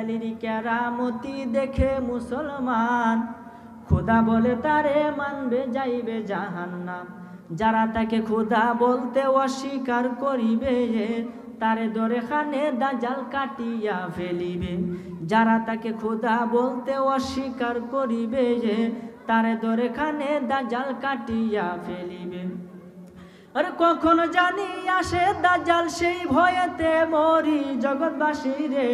দাজ্জালের কেরামতি দেখে মুসলমান, খোদা বলে তারে মানবে যাইবে জাহান্নাম। যারা তাকে খোদা বলতে অস্বীকার করিবে, তারে ধরে খানে দাজ্জাল কাটিয়া ফেলিবে। যারা তাকে খোদা বলতে অস্বীকার করিবে, তারে ধরে খানে দাজ্জাল কাটিয়া ফেলিবে। আরে কখন জানি আসে দাজ্জাল, সেই ভয়েতে মরি জগৎবাসী রে।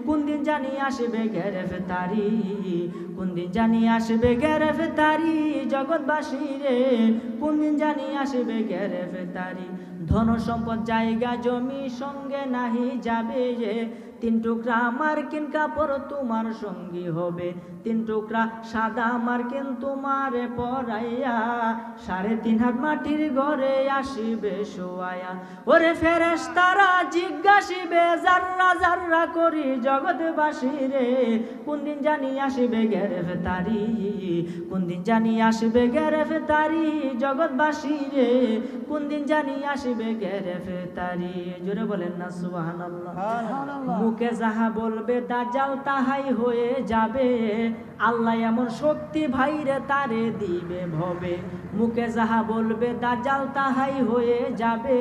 কোন দিন জানি আসবে গ্রেফতারি, কোন দিন জানি আসবে গ্রেফতারি জগৎবাসী রে। কোন দিন জানি আসবে গ্রেফতারি। ধন সম্পদ জায়গা জমি সঙ্গে নাহি যাবে, 3 টুকরা মার্কিন কাপড় তোমার সঙ্গী হবে। 3 টুকরা সাদা মার্কিন তোমারে পরাইয়া, 3.5 হাত মাটির ঘরে আসিবে শোয়ায়া। ওরে ফেরেশতারা জিজ্ঞাসিবে জাররা জাররা করি জগৎবাসী রে। কোন দিন জানি আসিবে গ্রেফতারি, কোন দিন জানি আসিবে গ্রেফতারি জগৎবাসী রে। কোন দিন জানি আসিবে গ্রেফতারি। জোরে বলেন না সুবহানাল্লাহ। মুখে যাহা বলবে দাজ্জাল তাহাই হয়ে যাবে, আল্লাহ এমন শক্তি ভাইরে তারে দিবে ভবে। মুখে যাহা বলবে দাজ্জাল তাহাই হয়ে যাবে,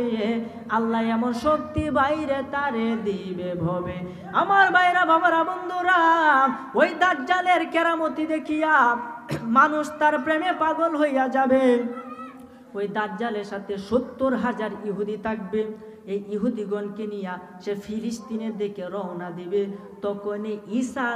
আল্লাহ এমন শক্তি ভাইরে তারে দিবে ভবে। আমার ভাইরা বাবারা বন্ধুরা, ওই দাজ্জালের কেরামতি দেখিয়া মানুষ তার প্রেমে পাগল হইয়া যাবে। ওই দাজ্জালের সাথে 70,000 ইহুদি থাকবে। এই ইহুদিগণকে নিয়ে সে ফিলিস্তিনের দিকে রওনা দিবে। তখন ঈসা